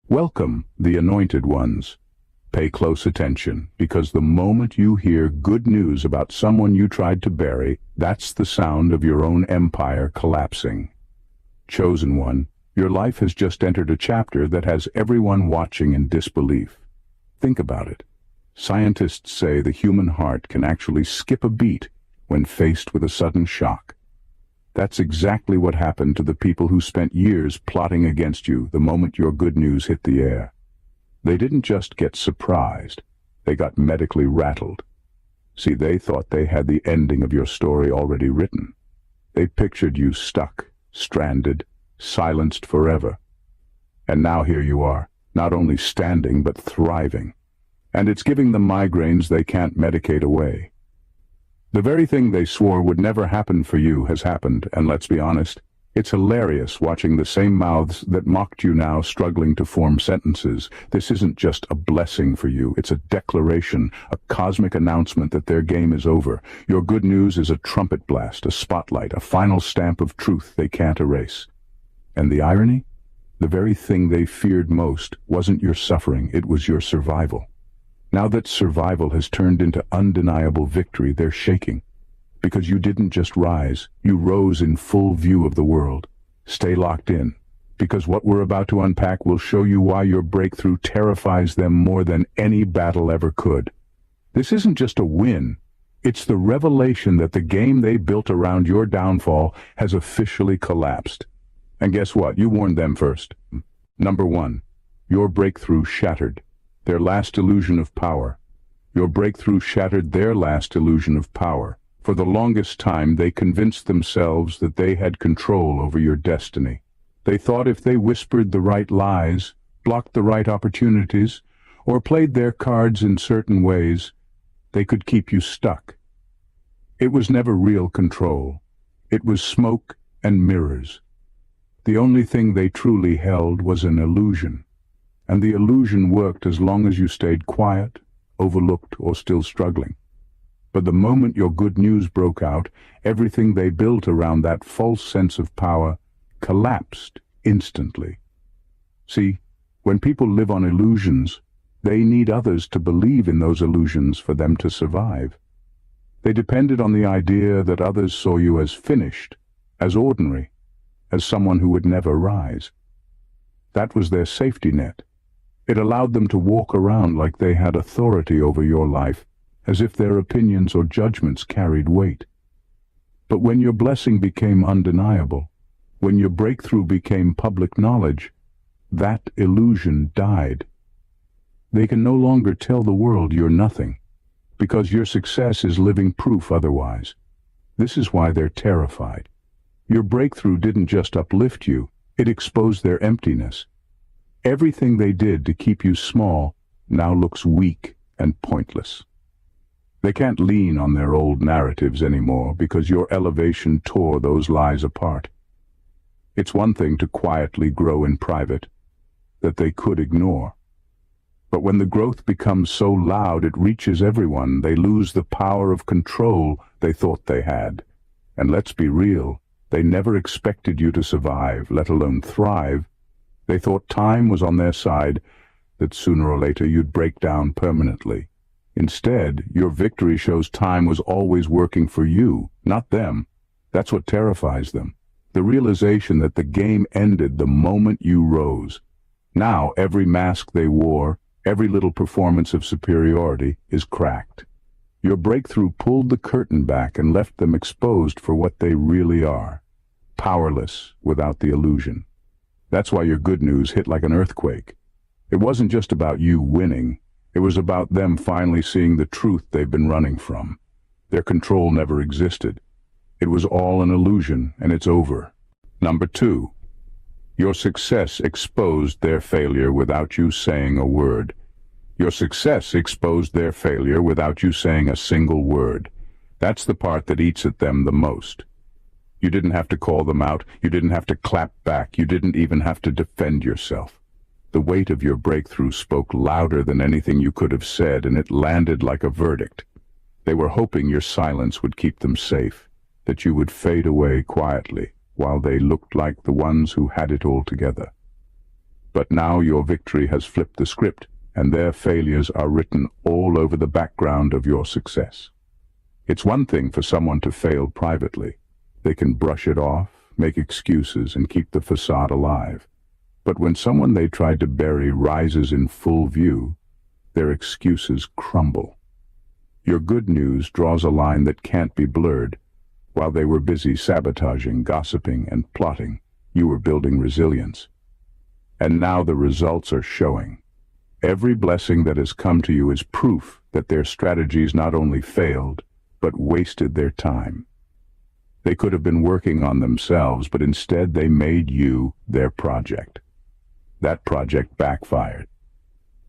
Welcome, the anointed ones. Pay close attention, because the moment you hear good news about someone you tried to bury, that's the sound of your own empire collapsing. Chosen one, your life has just entered a chapter that has everyone watching in disbelief. Think about it. Scientists say the human heart can actually skip a beat when faced with a sudden shock. That's exactly what happened to the people who spent years plotting against you the moment your good news hit the air. They didn't just get surprised, they got medically rattled. See, they thought they had the ending of your story already written. They pictured you stuck, stranded, silenced forever. And now here you are, not only standing but thriving. And it's giving them migraines they can't medicate away. The very thing they swore would never happen for you has happened, and let's be honest, it's hilarious watching the same mouths that mocked you now struggling to form sentences. This isn't just a blessing for you, it's a declaration, a cosmic announcement that their game is over. Your good news is a trumpet blast, a spotlight, a final stamp of truth they can't erase. And the irony? The very thing they feared most wasn't your suffering, it was your survival. Now that survival has turned into undeniable victory, they're shaking. Because you didn't just rise, you rose in full view of the world. Stay locked in, because what we're about to unpack will show you why your breakthrough terrifies them more than any battle ever could. This isn't just a win, it's the revelation that the game they built around your downfall has officially collapsed. And guess what? You warned them first. Number one, your breakthrough shattered their last illusion of power. Your breakthrough shattered their last illusion of power. For the longest time, they convinced themselves that they had control over your destiny. They thought if they whispered the right lies, blocked the right opportunities, or played their cards in certain ways, they could keep you stuck. It was never real control. It was smoke and mirrors. The only thing they truly held was an illusion. And the illusion worked as long as you stayed quiet, overlooked, or still struggling. But the moment your good news broke out, everything they built around that false sense of power collapsed instantly. See, when people live on illusions, they need others to believe in those illusions for them to survive. They depended on the idea that others saw you as finished, as ordinary, as someone who would never rise. That was their safety net. It allowed them to walk around like they had authority over your life, as if their opinions or judgments carried weight. But when your blessing became undeniable, when your breakthrough became public knowledge, that illusion died. They can no longer tell the world you're nothing, because your success is living proof otherwise. This is why they're terrified. Your breakthrough didn't just uplift you, it exposed their emptiness. Everything they did to keep you small now looks weak and pointless. They can't lean on their old narratives anymore because your elevation tore those lies apart. It's one thing to quietly grow in private, that they could ignore. But when the growth becomes so loud it reaches everyone, they lose the power of control they thought they had. And let's be real, they never expected you to survive, let alone thrive. They thought time was on their side, that sooner or later you'd break down permanently. Instead, your victory shows time was always working for you, not them. That's what terrifies them. The realization that the game ended the moment you rose. Now every mask they wore, every little performance of superiority is cracked. Your breakthrough pulled the curtain back and left them exposed for what they really are. Powerless without the illusion. That's why your good news hit like an earthquake. It wasn't just about you winning. It was about them finally seeing the truth they've been running from. Their control never existed. It was all an illusion, and it's over. Number two, your success exposed their failure without you saying a word. Your success exposed their failure without you saying a single word. That's the part that eats at them the most. You didn't have to call them out. You didn't have to clap back. You didn't even have to defend yourself. The weight of your breakthrough spoke louder than anything you could have said, and it landed like a verdict. They were hoping your silence would keep them safe, that you would fade away quietly, while they looked like the ones who had it all together. But now your victory has flipped the script, and their failures are written all over the background of your success. It's one thing for someone to fail privately. They can brush it off, make excuses, and keep the facade alive. But when someone they tried to bury rises in full view, their excuses crumble. Your good news draws a line that can't be blurred. While they were busy sabotaging, gossiping, and plotting, you were building resilience. And now the results are showing. Every blessing that has come to you is proof that their strategies not only failed, but wasted their time. They could have been working on themselves, but instead they made you their project. That project backfired.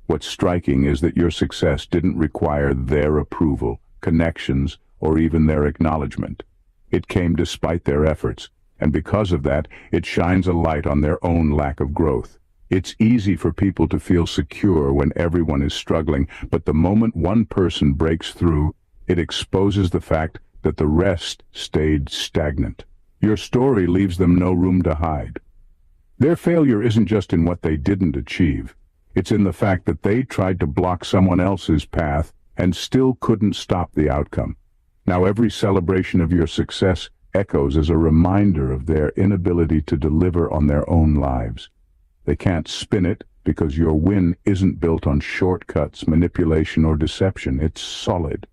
What's striking is that your success didn't require their approval, connections, or even their acknowledgement. It came despite their efforts, and because of that, it shines a light on their own lack of growth. It's easy for people to feel secure when everyone is struggling, but the moment one person breaks through, it exposes the fact that the rest stayed stagnant. Your story leaves them no room to hide. Their failure isn't just in what they didn't achieve. It's in the fact that they tried to block someone else's path and still couldn't stop the outcome. Now every celebration of your success echoes as a reminder of their inability to deliver on their own lives. They can't spin it because your win isn't built on shortcuts, manipulation, or deception. It's solid.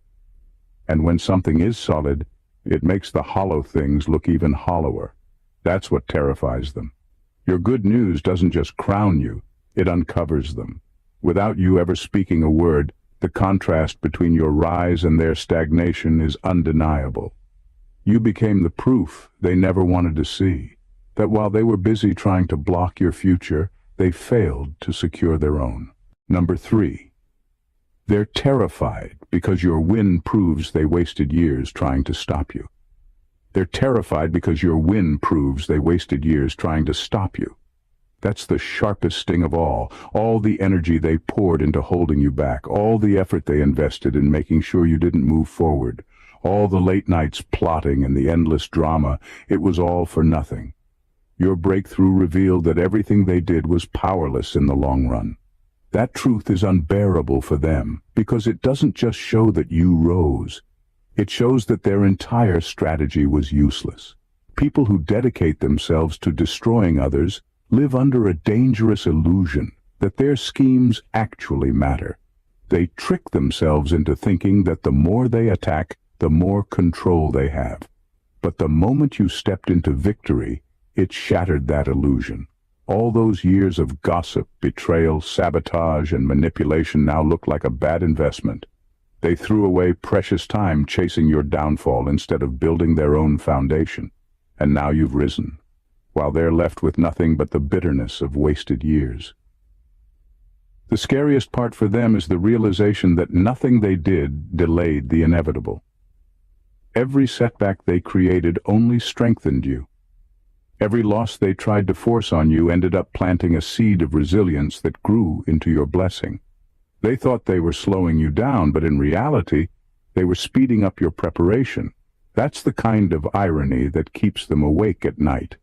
And when something is solid, it makes the hollow things look even hollower. That's what terrifies them. Your good news doesn't just crown you, it uncovers them. Without you ever speaking a word, the contrast between your rise and their stagnation is undeniable. You became the proof they never wanted to see, that while they were busy trying to block your future, they failed to secure their own. Number 3. They're terrified because your win proves they wasted years trying to stop you. They're terrified because your win proves they wasted years trying to stop you. That's the sharpest sting of all the energy they poured into holding you back, all the effort they invested in making sure you didn't move forward, all the late nights plotting and the endless drama. It was all for nothing. Your breakthrough revealed that everything they did was powerless in the long run. That truth is unbearable for them because it doesn't just show that you rose. It shows that their entire strategy was useless. People who dedicate themselves to destroying others live under a dangerous illusion that their schemes actually matter. They trick themselves into thinking that the more they attack, the more control they have. But the moment you stepped into victory, it shattered that illusion. All those years of gossip, betrayal, sabotage, and manipulation now look like a bad investment. They threw away precious time chasing your downfall instead of building their own foundation. And now you've risen, while they're left with nothing but the bitterness of wasted years. The scariest part for them is the realization that nothing they did delayed the inevitable. Every setback they created only strengthened you. Every loss they tried to force on you ended up planting a seed of resilience that grew into your blessing. They thought they were slowing you down, but in reality, they were speeding up your preparation. That's the kind of irony that keeps them awake at night.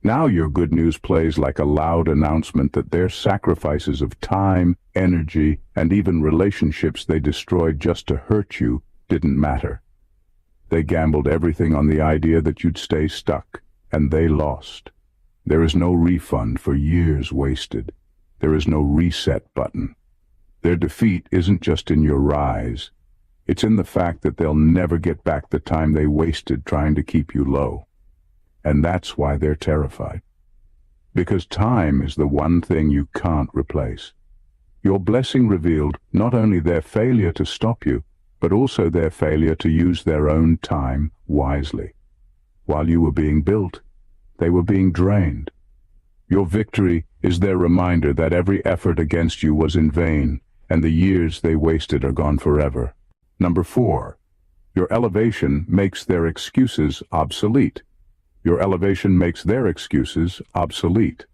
Now your good news plays like a loud announcement that their sacrifices of time, energy, and even relationships they destroyed just to hurt you didn't matter. They gambled everything on the idea that you'd stay stuck, and they lost. There is no refund for years wasted. There is no reset button. Their defeat isn't just in your rise. It's in the fact that they'll never get back the time they wasted trying to keep you low. And that's why they're terrified. Because time is the one thing you can't replace. Your blessing revealed not only their failure to stop you, but also their failure to use their own time wisely. While you were being built, they were being drained. Your victory is their reminder that every effort against you was in vain, and the years they wasted are gone forever. Number 4. Your elevation makes their excuses obsolete. Your elevation makes their excuses obsolete.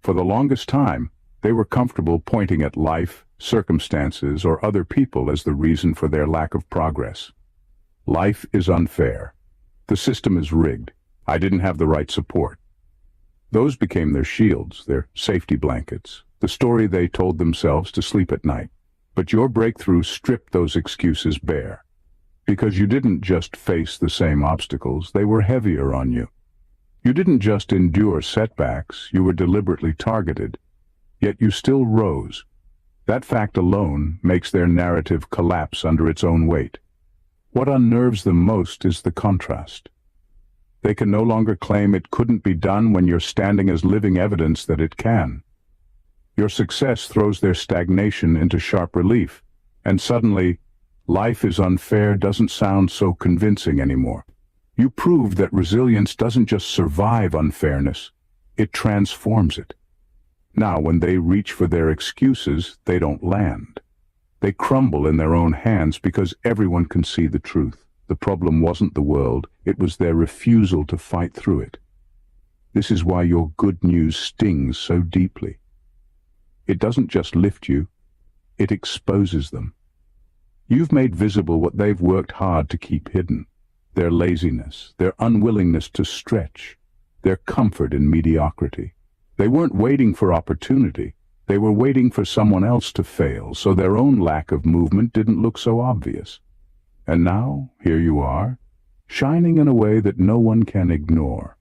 For the longest time, they were comfortable pointing at life, circumstances, or other people as the reason for their lack of progress. Life is unfair. The system is rigged. I didn't have the right support. Those became their shields, their safety blankets, the story they told themselves to sleep at night. But your breakthrough stripped those excuses bare. Because you didn't just face the same obstacles, they were heavier on you. You didn't just endure setbacks, you were deliberately targeted. Yet you still rose. That fact alone makes their narrative collapse under its own weight. What unnerves them most is the contrast. They can no longer claim it couldn't be done when you're standing as living evidence that it can. Your success throws their stagnation into sharp relief, and suddenly, life is unfair doesn't sound so convincing anymore. You proved that resilience doesn't just survive unfairness, it transforms it. Now, when they reach for their excuses, they don't land. They crumble in their own hands because everyone can see the truth. The problem wasn't the world, it was their refusal to fight through it. This is why your good news stings so deeply. It doesn't just lift you, it exposes them. You've made visible what they've worked hard to keep hidden. Their laziness, their unwillingness to stretch, their comfort in mediocrity. They weren't waiting for opportunity, they were waiting for someone else to fail, so their own lack of movement didn't look so obvious. And now, here you are, shining in a way that no one can ignore.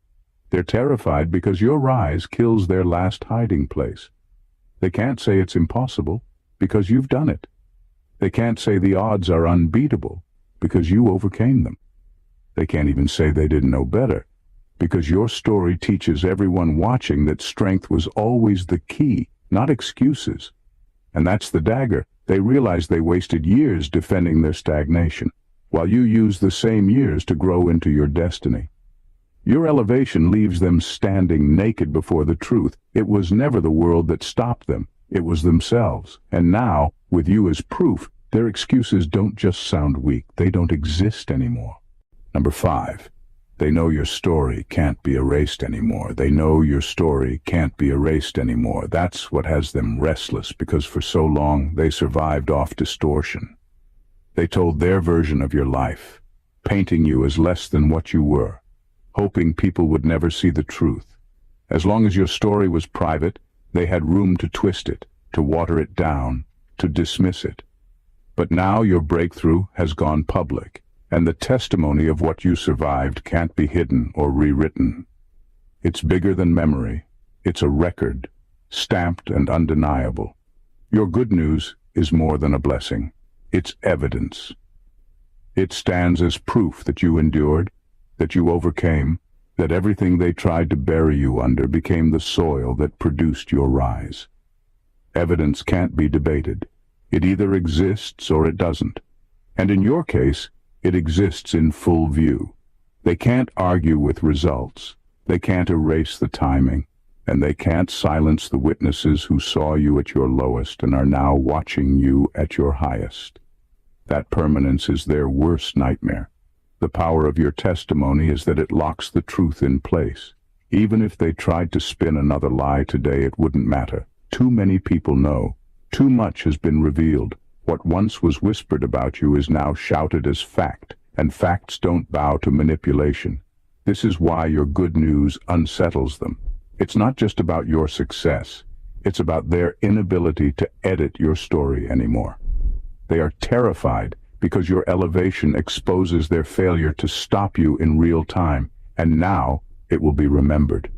They're terrified because your rise kills their last hiding place. They can't say it's impossible, because you've done it. They can't say the odds are unbeatable, because you overcame them. They can't even say they didn't know better, because your story teaches everyone watching that strength was always the key, not excuses. And that's the dagger. They realize they wasted years defending their stagnation, while you used the same years to grow into your destiny. Your elevation leaves them standing naked before the truth. It was never the world that stopped them, it was themselves. And now, with you as proof, their excuses don't just sound weak, they don't exist anymore. Number 5. They know your story can't be erased anymore. They know your story can't be erased anymore. That's what has them restless, because for so long they survived off distortion. They told their version of your life, painting you as less than what you were, hoping people would never see the truth. As long as your story was private, they had room to twist it, to water it down, to dismiss it. But now your breakthrough has gone public, and the testimony of what you survived can't be hidden or rewritten. It's bigger than memory. It's a record, stamped and undeniable. Your good news is more than a blessing. It's evidence. It stands as proof that you endured, that you overcame, that everything they tried to bury you under became the soil that produced your rise. Evidence can't be debated. It either exists or it doesn't. And in your case, it exists in full view. They can't argue with results. They can't erase the timing. And they can't silence the witnesses who saw you at your lowest and are now watching you at your highest. That permanence is their worst nightmare. The power of your testimony is that it locks the truth in place. Even if they tried to spin another lie today, it wouldn't matter. Too many people know. Too much has been revealed. What once was whispered about you is now shouted as fact, and facts don't bow to manipulation. This is why your good news unsettles them. It's not just about your success. It's about their inability to edit your story anymore. They are terrified because your elevation exposes their failure to stop you in real time, and now it will be remembered.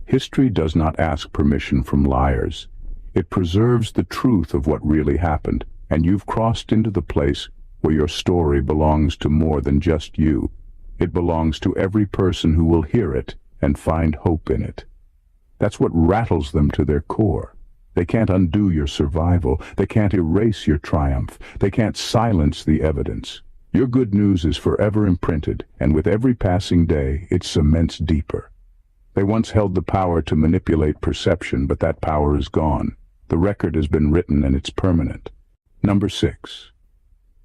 History does not ask permission from liars. It preserves the truth of what really happened, and you've crossed into the place where your story belongs to more than just you. It belongs to every person who will hear it and find hope in it. That's what rattles them to their core. They can't undo your survival. They can't erase your triumph. They can't silence the evidence. Your good news is forever imprinted, and with every passing day, it cements deeper. They once held the power to manipulate perception, but that power is gone. The record has been written and it's permanent. Number 6.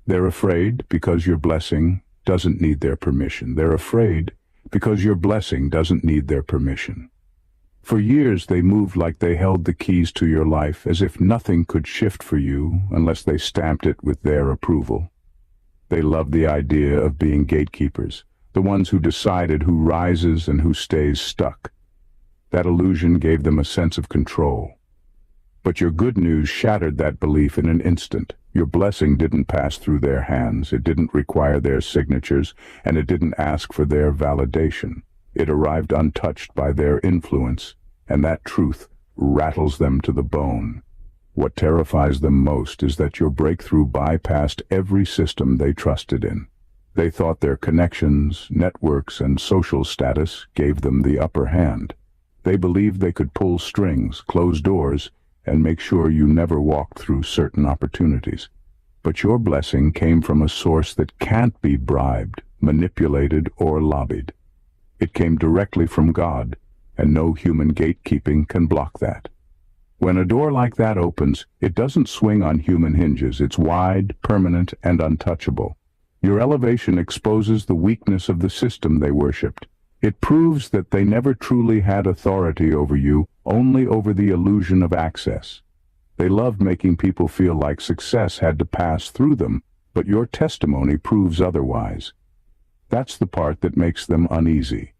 They're afraid because your blessing doesn't need their permission. They're afraid because your blessing doesn't need their permission. For years they moved like they held the keys to your life, as if nothing could shift for you unless they stamped it with their approval. They loved the idea of being gatekeepers, the ones who decided who rises and who stays stuck. That illusion gave them a sense of control. But your good news shattered that belief in an instant. Your blessing didn't pass through their hands, it didn't require their signatures, and it didn't ask for their validation. It arrived untouched by their influence, and that truth rattles them to the bone. What terrifies them most is that your breakthrough bypassed every system they trusted in. They thought their connections, networks, and social status gave them the upper hand. They believed they could pull strings, close doors, and make sure you never walked through certain opportunities. But your blessing came from a source that can't be bribed, manipulated, or lobbied. It came directly from God, and no human gatekeeping can block that. When a door like that opens, it doesn't swing on human hinges. It's wide, permanent, and untouchable. Your elevation exposes the weakness of the system they worshipped. It proves that they never truly had authority over you, only over the illusion of access. They loved making people feel like success had to pass through them, but your testimony proves otherwise. That's the part that makes them uneasy.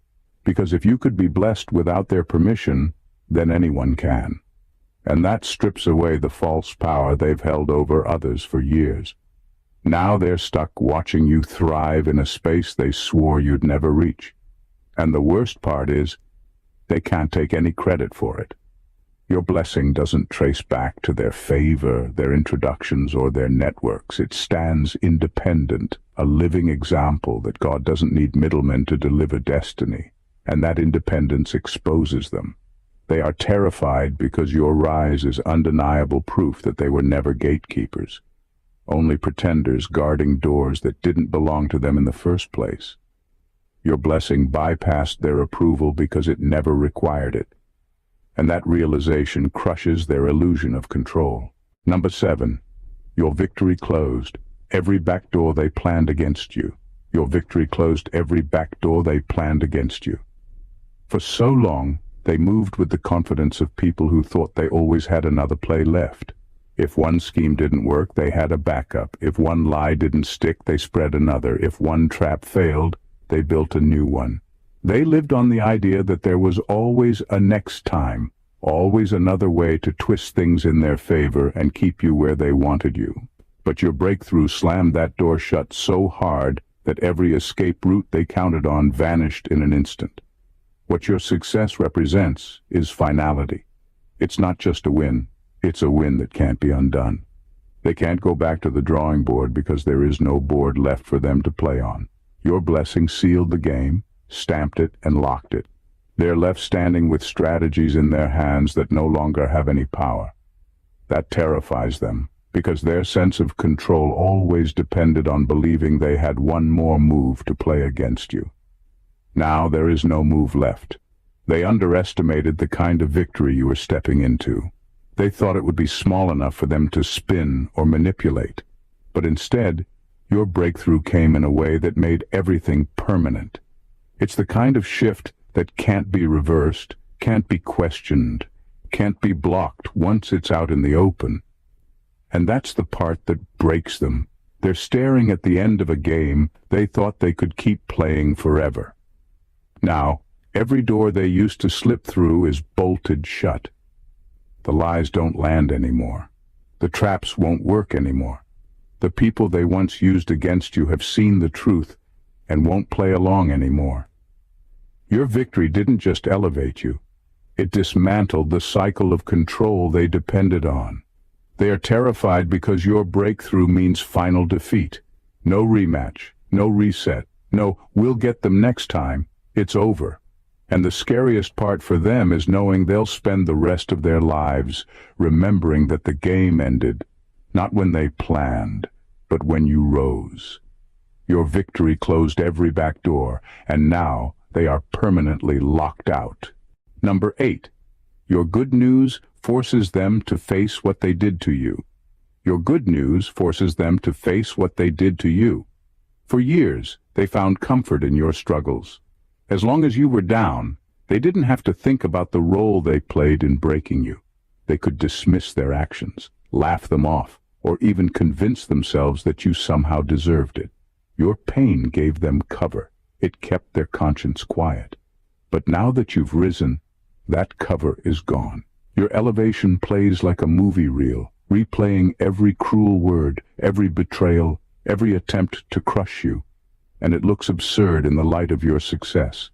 Because if you could be blessed without their permission, then anyone can. And that strips away the false power they've held over others for years. Now they're stuck watching you thrive in a space they swore you'd never reach. And the worst part is, they can't take any credit for it. Your blessing doesn't trace back to their favor, their introductions, or their networks. It stands independent, a living example that God doesn't need middlemen to deliver destiny, and that independence exposes them. They are terrified because your rise is undeniable proof that they were never gatekeepers, only pretenders guarding doors that didn't belong to them in the first place. Your blessing bypassed their approval because it never required it. And that realization crushes their illusion of control. Number 7, your victory closed every back door they planned against you. Your victory closed every back door they planned against you. For so long, they moved with the confidence of people who thought they always had another play left. If one scheme didn't work, they had a backup. If one lie didn't stick, they spread another. If one trap failed, they built a new one. They lived on the idea that there was always a next time, always another way to twist things in their favor and keep you where they wanted you. But your breakthrough slammed that door shut so hard that every escape route they counted on vanished in an instant. What your success represents is finality. It's not just a win, it's a win that can't be undone. They can't go back to the drawing board because there is no board left for them to play on. Your blessing sealed the game, stamped it, and locked it. They're left standing with strategies in their hands that no longer have any power. That terrifies them, because their sense of control always depended on believing they had one more move to play against you. Now there is no move left. They underestimated the kind of victory you were stepping into. They thought it would be small enough for them to spin or manipulate. But instead, your breakthrough came in a way that made everything permanent. It's the kind of shift that can't be reversed, can't be questioned, can't be blocked once it's out in the open. And that's the part that breaks them. They're staring at the end of a game they thought they could keep playing forever. Now, every door they used to slip through is bolted shut. The lies don't land anymore. The traps won't work anymore. The people they once used against you have seen the truth and won't play along anymore. Your victory didn't just elevate you. It dismantled the cycle of control they depended on. They are terrified because your breakthrough means final defeat. No rematch, no reset, no "we'll get them next time." It's over. And the scariest part for them is knowing they'll spend the rest of their lives remembering that the game ended, not when they planned, but when you rose. Your victory closed every back door, and now they are permanently locked out. Number 8, your good news forces them to face what they did to you. Your good news forces them to face what they did to you. For years, they found comfort in your struggles. As long as you were down, they didn't have to think about the role they played in breaking you. They could dismiss their actions, laugh them off, or even convince themselves that you somehow deserved it. Your pain gave them cover. It kept their conscience quiet. But now that you've risen, That cover is gone. Your elevation plays like a movie reel, replaying every cruel word, every betrayal, every attempt to crush you, and it looks absurd in the light of your success.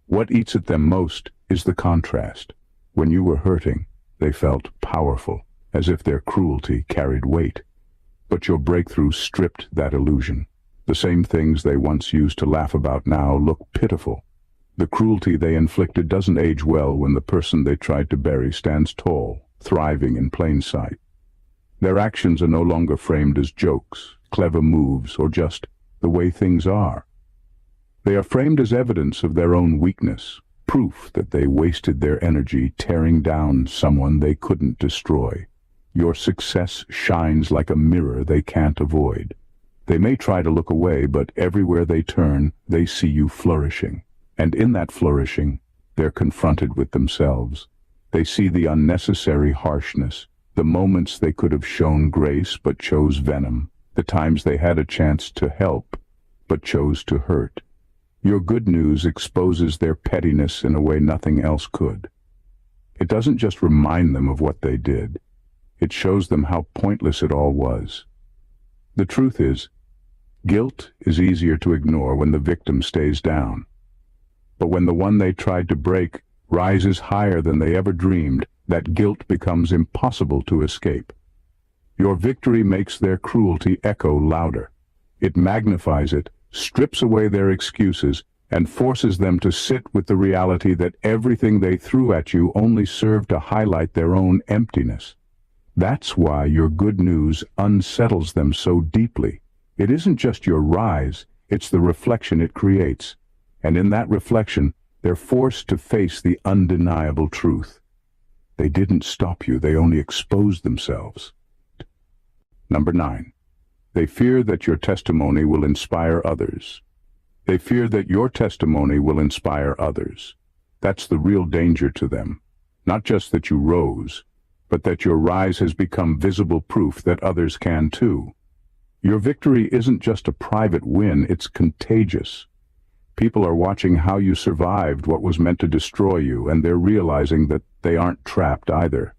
What eats at them most is the contrast. When you were hurting, they felt powerful, as if their cruelty carried weight. But your breakthrough stripped that illusion. The same things they once used to laugh about now look pitiful. The cruelty they inflicted doesn't age well when the person they tried to bury stands tall, thriving in plain sight. Their actions are no longer framed as jokes, clever moves, or just the way things are. They are framed as evidence of their own weakness, proof that they wasted their energy tearing down someone they couldn't destroy. Your success shines like a mirror they can't avoid. They may try to look away, but everywhere they turn, they see you flourishing. And in that flourishing, they're confronted with themselves. They see the unnecessary harshness, the moments they could have shown grace but chose venom, the times they had a chance to help but chose to hurt. Your good news exposes their pettiness in a way nothing else could. It doesn't just remind them of what they did. It shows them how pointless it all was. The truth is, guilt is easier to ignore when the victim stays down. But when the one they tried to break rises higher than they ever dreamed, that guilt becomes impossible to escape. Your victory makes their cruelty echo louder. It magnifies it, strips away their excuses, and forces them to sit with the reality that everything they threw at you only served to highlight their own emptiness. That's why your good news unsettles them so deeply. It isn't just your rise, it's the reflection it creates. And in that reflection, they're forced to face the undeniable truth. They didn't stop you, they only exposed themselves. Number 9. They fear that your testimony will inspire others. They fear that your testimony will inspire others. That's the real danger to them. Not just that you rose, but that your rise has become visible proof that others can too. Your victory isn't just a private win, it's contagious. People are watching how you survived what was meant to destroy you, and they're realizing that they aren't trapped either.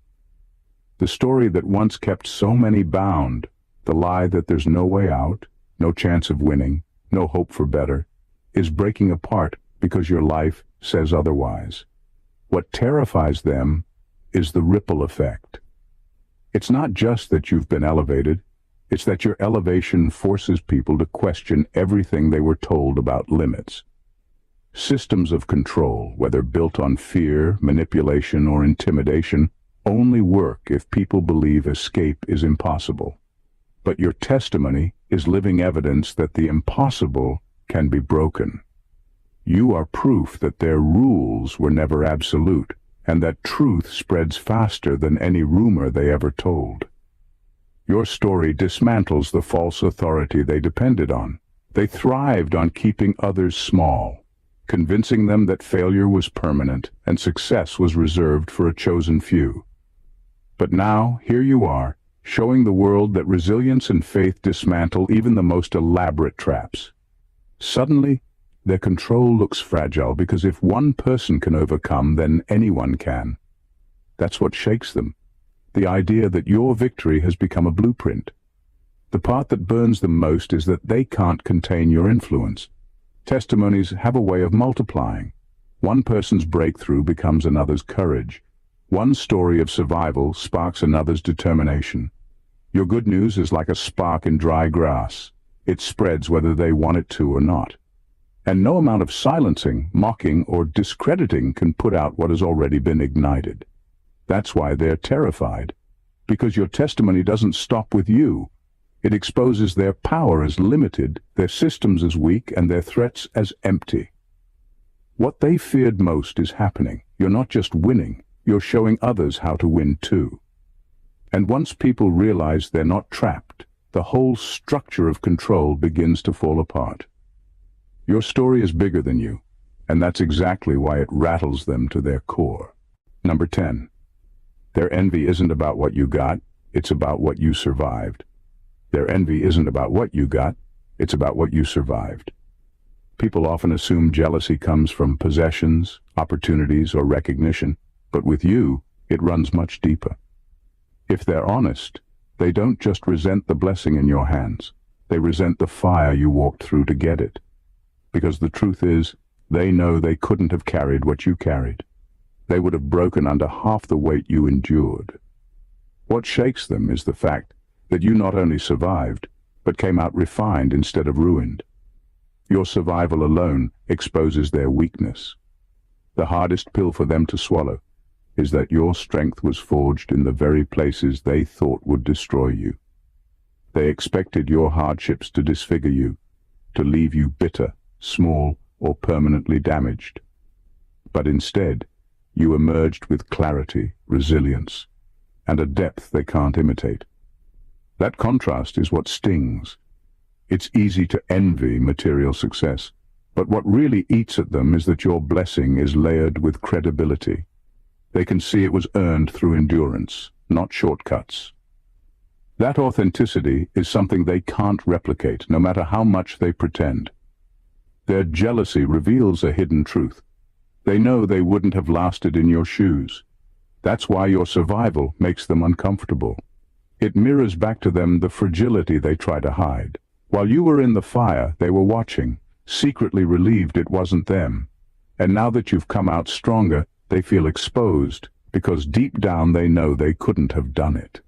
The story that once kept so many bound, the lie that there's no way out, no chance of winning, no hope for better, is breaking apart because your life says otherwise. What terrifies them is the ripple effect. It's not just that you've been elevated, it's that your elevation forces people to question everything they were told about limits. Systems of control, whether built on fear, manipulation, or intimidation, only work if people believe escape is impossible. But your testimony is living evidence that the impossible can be broken. You are proof that their rules were never absolute, and that truth spreads faster than any rumor they ever told. Your story dismantles the false authority they depended on. They thrived on keeping others small, convincing them that failure was permanent and success was reserved for a chosen few. But now, here you are, showing the world that resilience and faith dismantle even the most elaborate traps. Suddenly, their control looks fragile because if one person can overcome, then anyone can. That's what shakes them. The idea that your victory has become a blueprint. The part that burns them most is that they can't contain your influence. Testimonies have a way of multiplying. One person's breakthrough becomes another's courage. One story of survival sparks another's determination. Your good news is like a spark in dry grass. It spreads whether they want it to or not. And no amount of silencing, mocking, or discrediting can put out what has already been ignited. That's why they're terrified, because your testimony doesn't stop with you. It exposes their power as limited, their systems as weak, and their threats as empty. What they feared most is happening. You're not just winning, you're showing others how to win too. And once people realize they're not trapped, the whole structure of control begins to fall apart. Your story is bigger than you, and that's exactly why it rattles them to their core. Number 10. Their envy isn't about what you got, it's about what you survived. Their envy isn't about what you got, it's about what you survived. People often assume jealousy comes from possessions, opportunities, or recognition, but with you, it runs much deeper. If they're honest, they don't just resent the blessing in your hands, they resent the fire you walked through to get it. Because the truth is, they know they couldn't have carried what you carried. They would have broken under half the weight you endured. What shakes them is the fact that you not only survived, but came out refined instead of ruined. Your survival alone exposes their weakness. The hardest pill for them to swallow is that your strength was forged in the very places they thought would destroy you. They expected your hardships to disfigure you, to leave you bitter, small, or permanently damaged. But instead, you emerged with clarity, resilience, and a depth they can't imitate. That contrast is what stings. It's easy to envy material success, but what really eats at them is that your blessing is layered with credibility. They can see it was earned through endurance, not shortcuts. That authenticity is something they can't replicate, no matter how much they pretend. Their jealousy reveals a hidden truth. They know they wouldn't have lasted in your shoes. That's why your survival makes them uncomfortable. It mirrors back to them the fragility they try to hide. While you were in the fire, they were watching, secretly relieved it wasn't them. And now that you've come out stronger, they feel exposed, because deep down they know they couldn't have done it.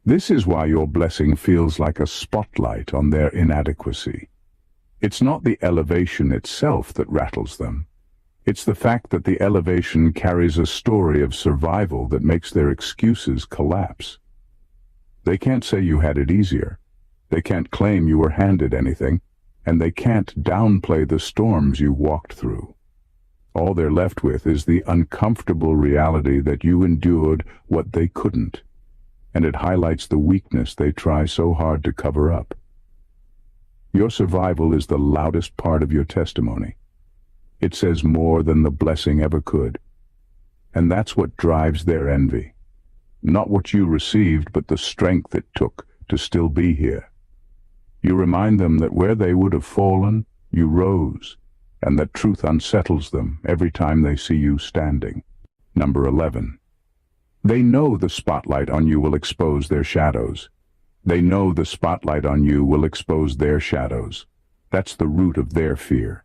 This is why your blessing feels like a spotlight on their inadequacy. It's not the elevation itself that rattles them. It's the fact that the elevation carries a story of survival that makes their excuses collapse. They can't say you had it easier. They can't claim you were handed anything, and they can't downplay the storms you walked through. All they're left with is the uncomfortable reality that you endured what they couldn't, and it highlights the weakness they try so hard to cover up. Your survival is the loudest part of your testimony. It says more than the blessing ever could. And that's what drives their envy. Not what you received, but the strength it took to still be here. You remind them that where they would have fallen, you rose, and that truth unsettles them every time they see you standing. Number 11. They know the spotlight on you will expose their shadows. They know the spotlight on you will expose their shadows. That's the root of their fear.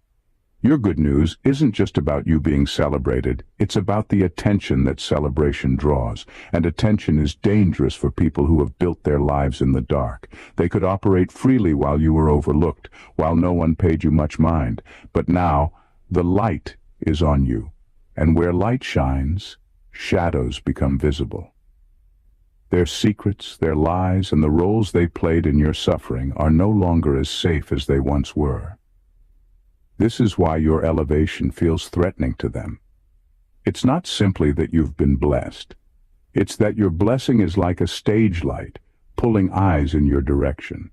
Your good news isn't just about you being celebrated, it's about the attention that celebration draws. And attention is dangerous for people who have built their lives in the dark. They could operate freely while you were overlooked, while no one paid you much mind. But now, the light is on you. And where light shines, shadows become visible. Their secrets, their lies, and the roles they played in your suffering are no longer as safe as they once were. This is why your elevation feels threatening to them. It's not simply that you've been blessed. It's that your blessing is like a stage light, pulling eyes in your direction.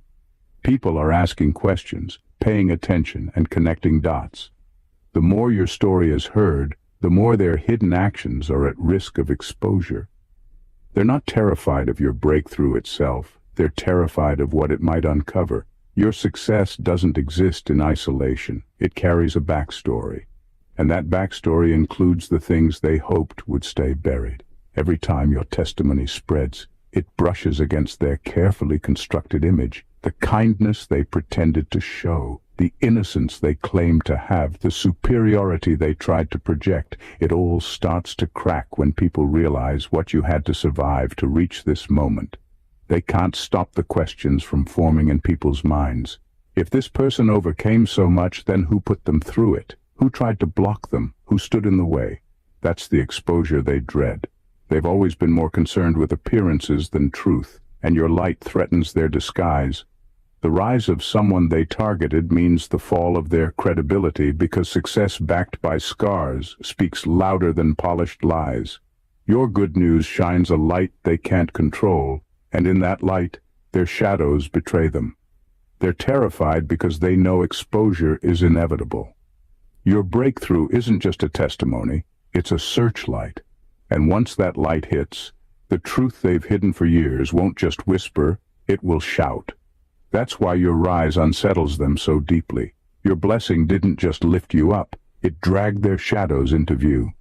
People are asking questions, paying attention, and connecting dots. The more your story is heard, the more their hidden actions are at risk of exposure. They're not terrified of your breakthrough itself. They're terrified of what it might uncover. Your success doesn't exist in isolation. It carries a backstory. And that backstory includes the things they hoped would stay buried. Every time your testimony spreads, it brushes against their carefully constructed image, the kindness they pretended to show, the innocence they claimed to have, the superiority they tried to project. It all starts to crack when people realize what you had to survive to reach this moment. They can't stop the questions from forming in people's minds. If this person overcame so much, then who put them through it? Who tried to block them? Who stood in the way? That's the exposure they dread. They've always been more concerned with appearances than truth, and your light threatens their disguise. The rise of someone they targeted means the fall of their credibility, because success backed by scars speaks louder than polished lies. Your good news shines a light they can't control, and in that light, their shadows betray them. They're terrified because they know exposure is inevitable. Your breakthrough isn't just a testimony, it's a searchlight. And once that light hits, the truth they've hidden for years won't just whisper, it will shout. That's why your rise unsettles them so deeply. Your blessing didn't just lift you up, it dragged their shadows into view.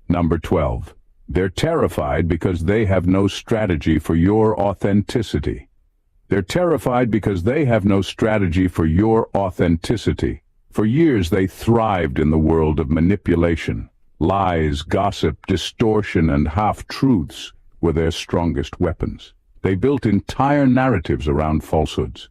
Number 12. They're terrified because they have no strategy for your authenticity. They're terrified because they have no strategy for your authenticity. For years they thrived in the world of manipulation. Lies, gossip, distortion, and half-truths were their strongest weapons. They built entire narratives around falsehoods,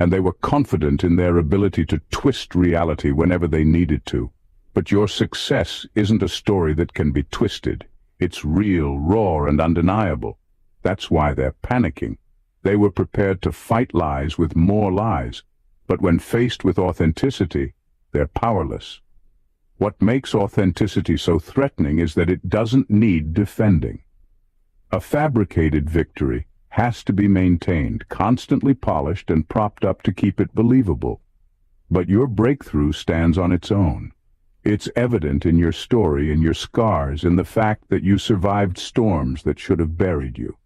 and they were confident in their ability to twist reality whenever they needed to. But your success isn't a story that can be twisted. It's real, raw, and undeniable. That's why they're panicking. They were prepared to fight lies with more lies, but when faced with authenticity, they're powerless. What makes authenticity so threatening is that it doesn't need defending. A fabricated victory has to be maintained, constantly polished and propped up to keep it believable. But your breakthrough stands on its own. It's evident in your story, in your scars, in the fact that you survived storms that should have buried you.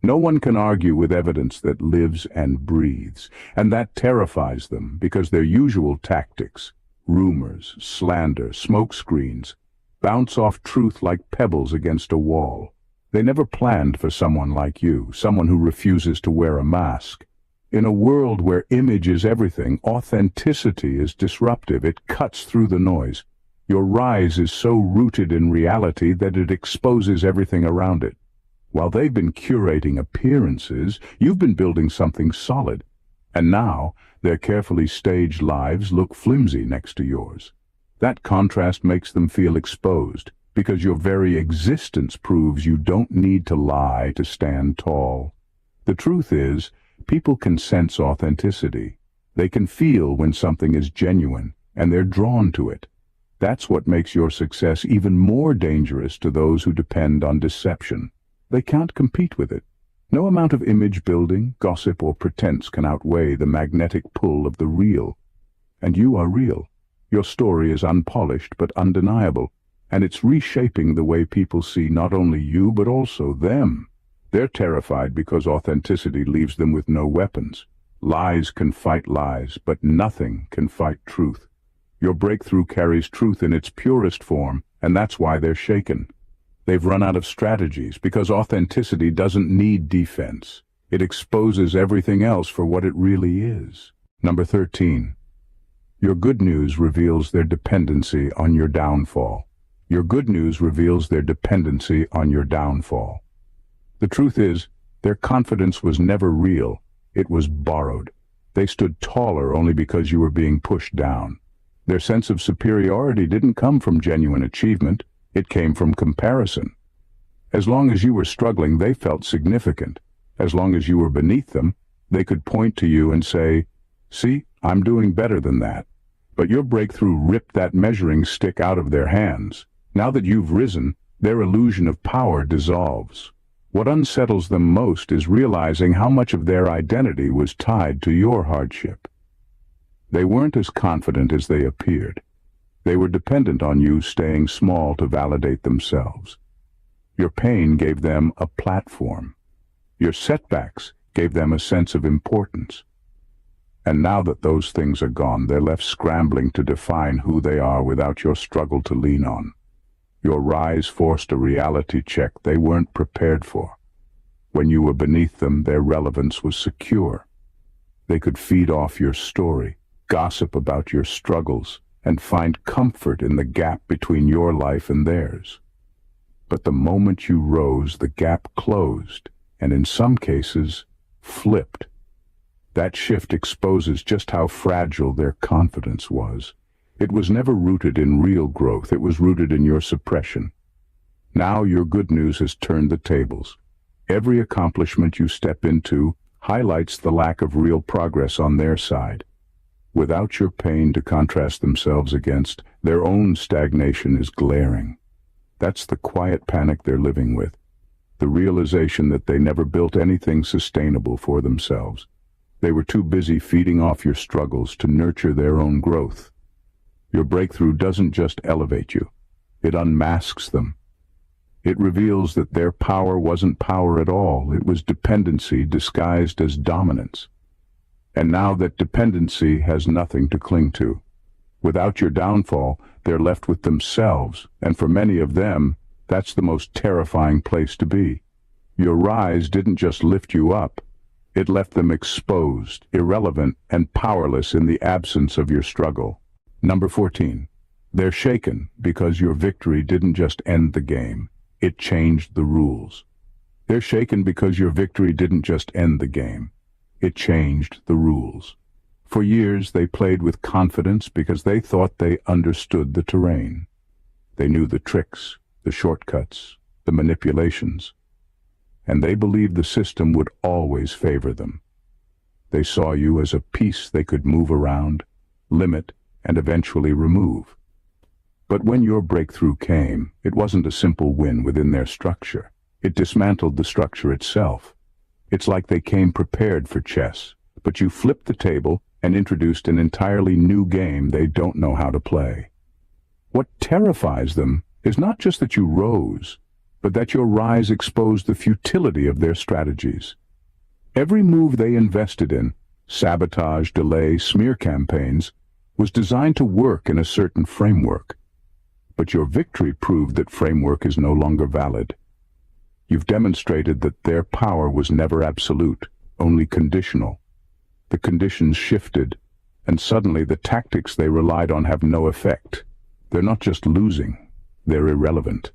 No one can argue with evidence that lives and breathes, and that terrifies them because their usual tactics, rumors, slander, smokescreens, bounce off truth like pebbles against a wall. They never planned for someone like you, someone who refuses to wear a mask. In a world where image is everything, authenticity is disruptive. It cuts through the noise. Your rise is so rooted in reality that it exposes everything around it. While they've been curating appearances, you've been building something solid. And now, their carefully staged lives look flimsy next to yours. That contrast makes them feel exposed, because your very existence proves you don't need to lie to stand tall. The truth is, people can sense authenticity. They can feel when something is genuine, and they're drawn to it. That's what makes your success even more dangerous to those who depend on deception. They can't compete with it. No amount of image building, gossip, or pretense can outweigh the magnetic pull of the real. And you are real. Your story is unpolished but undeniable, and it's reshaping the way people see not only you but also them. They're terrified because authenticity leaves them with no weapons. Lies can fight lies, but nothing can fight truth. Your breakthrough carries truth in its purest form, and that's why they're shaken. They've run out of strategies because authenticity doesn't need defense. It exposes everything else for what it really is. Number 13. Your good news reveals their dependency on your downfall. Your good news reveals their dependency on your downfall. The truth is, their confidence was never real. It was borrowed. They stood taller only because you were being pushed down. Their sense of superiority didn't come from genuine achievement. It came from comparison. As long as you were struggling, they felt significant. As long as you were beneath them, they could point to you and say, "See, I'm doing better than that." But your breakthrough ripped that measuring stick out of their hands. Now that you've risen, their illusion of power dissolves. What unsettles them most is realizing how much of their identity was tied to your hardship. They weren't as confident as they appeared. They were dependent on you staying small to validate themselves. Your pain gave them a platform. Your setbacks gave them a sense of importance. And now that those things are gone, they're left scrambling to define who they are without your struggle to lean on. Your rise forced a reality check they weren't prepared for. When you were beneath them, their relevance was secure. They could feed off your story, gossip about your struggles, and find comfort in the gap between your life and theirs. But the moment you rose, the gap closed, and in some cases, flipped. That shift exposes just how fragile their confidence was. It was never rooted in real growth, it was rooted in your suppression. Now your good news has turned the tables. Every accomplishment you step into highlights the lack of real progress on their side. Without your pain to contrast themselves against, their own stagnation is glaring. That's the quiet panic they're living with, the realization that they never built anything sustainable for themselves. They were too busy feeding off your struggles to nurture their own growth. Your breakthrough doesn't just elevate you, it unmasks them. It reveals that their power wasn't power at all, it was dependency disguised as dominance. And now that dependency has nothing to cling to. Without your downfall, they're left with themselves, and for many of them, that's the most terrifying place to be. Your rise didn't just lift you up, it left them exposed, irrelevant, and powerless in the absence of your struggle. Number 14. They're shaken because your victory didn't just end the game, it changed the rules. They're shaken because your victory didn't just end the game, it changed the rules. For years, they played with confidence because they thought they understood the terrain. They knew the tricks, the shortcuts, the manipulations, and they believed the system would always favor them. They saw you as a piece they could move around, limit, and eventually remove. But when your breakthrough came, it wasn't a simple win within their structure. It dismantled the structure itself. It's like they came prepared for chess, but you flipped the table and introduced an entirely new game they don't know how to play. What terrifies them is not just that you rose, but that your rise exposed the futility of their strategies. Every move they invested in, sabotage, delay, smear campaigns, was designed to work in a certain framework. But your victory proved that framework is no longer valid. You've demonstrated that their power was never absolute, only conditional. The conditions shifted, and suddenly the tactics they relied on have no effect. They're not just losing, they're irrelevant.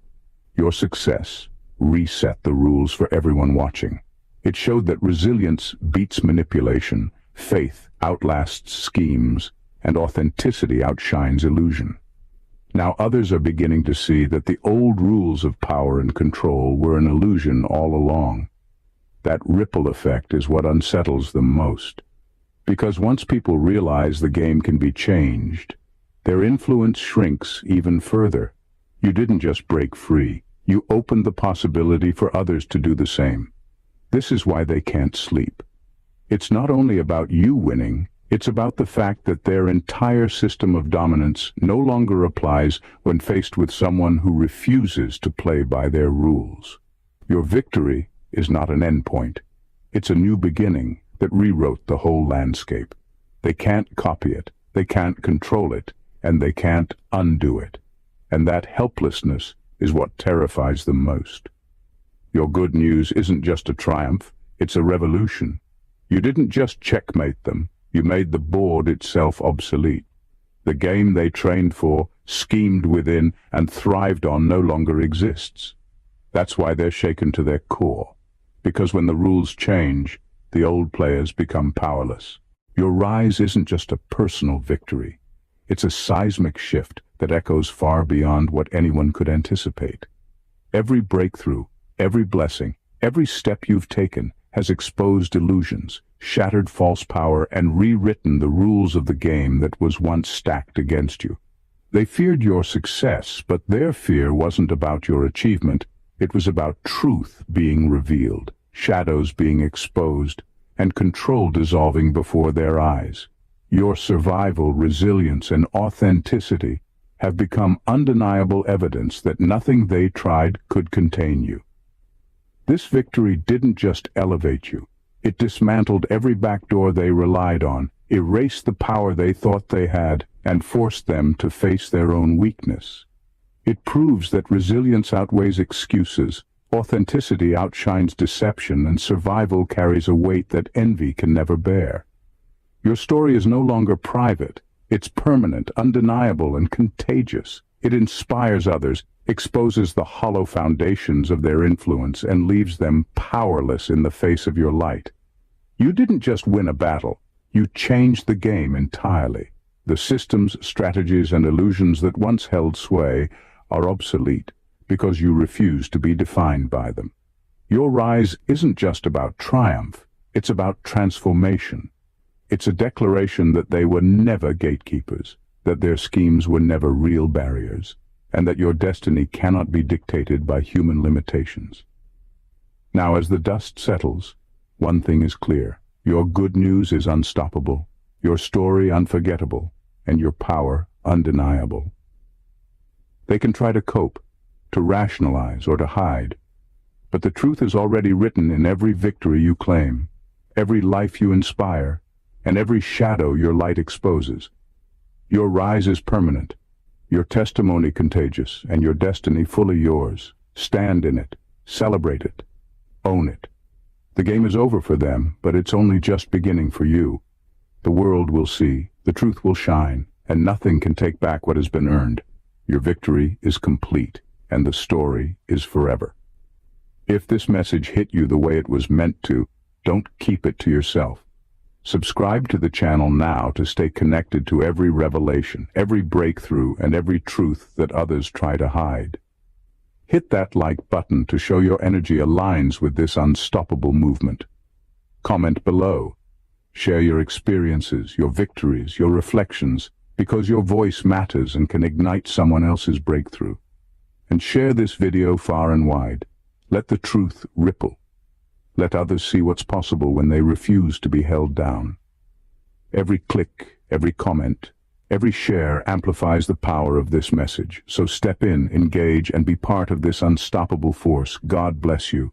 Your success reset the rules for everyone watching. It showed that resilience beats manipulation, faith outlasts schemes, and authenticity outshines illusion. Now others are beginning to see that the old rules of power and control were an illusion all along. That ripple effect is what unsettles them most. Because once people realize the game can be changed, their influence shrinks even further. You didn't just break free, you opened the possibility for others to do the same. This is why they can't sleep. It's not only about you winning, it's about the fact that their entire system of dominance no longer applies when faced with someone who refuses to play by their rules. Your victory is not an endpoint. It's a new beginning that rewrote the whole landscape. They can't copy it, they can't control it, and they can't undo it. And that helplessness is what terrifies them most. Your good news isn't just a triumph, it's a revolution. You didn't just checkmate them, you made the board itself obsolete. The game they trained for, schemed within, and thrived on no longer exists. That's why they're shaken to their core. Because when the rules change, the old players become powerless. Your rise isn't just a personal victory. It's a seismic shift that echoes far beyond what anyone could anticipate. Every breakthrough, every blessing, every step you've taken has exposed illusions, shattered false power, and rewritten the rules of the game that was once stacked against you. They feared your success, but their fear wasn't about your achievement. It was about truth being revealed, shadows being exposed, and control dissolving before their eyes. Your survival, resilience, and authenticity have become undeniable evidence that nothing they tried could contain you. This victory didn't just elevate you. It dismantled every backdoor they relied on, erased the power they thought they had, and forced them to face their own weakness. It proves that resilience outweighs excuses, authenticity outshines deception, and survival carries a weight that envy can never bear. Your story is no longer private. It's permanent, undeniable, and contagious. It inspires others, exposes the hollow foundations of their influence, and leaves them powerless in the face of your light. You didn't just win a battle. You changed the game entirely. The systems, strategies, and illusions that once held sway are obsolete because you refuse to be defined by them. Your rise isn't just about triumph. It's about transformation. It's a declaration that they were never gatekeepers, that their schemes were never real barriers, and that your destiny cannot be dictated by human limitations. Now, as the dust settles, one thing is clear. Your good news is unstoppable, your story unforgettable, and your power undeniable. They can try to cope, to rationalize, or to hide, but the truth is already written in every victory you claim, every life you inspire, and every shadow your light exposes. Your rise is permanent, your testimony contagious, and your destiny fully yours. Stand in it, celebrate it, own it. The game is over for them, but it's only just beginning for you. The world will see, the truth will shine, and nothing can take back what has been earned. Your victory is complete, and the story is forever. If this message hit you the way it was meant to, don't keep it to yourself. Subscribe to the channel now to stay connected to every revelation, every breakthrough, and every truth that others try to hide. Hit that like button to show your energy aligns with this unstoppable movement. Comment below. Share your experiences, your victories, your reflections, because your voice matters and can ignite someone else's breakthrough. And share this video far and wide. Let the truth ripple. Let others see what's possible when they refuse to be held down. Every click, every comment, every share amplifies the power of this message. So step in, engage, and be part of this unstoppable force. God bless you.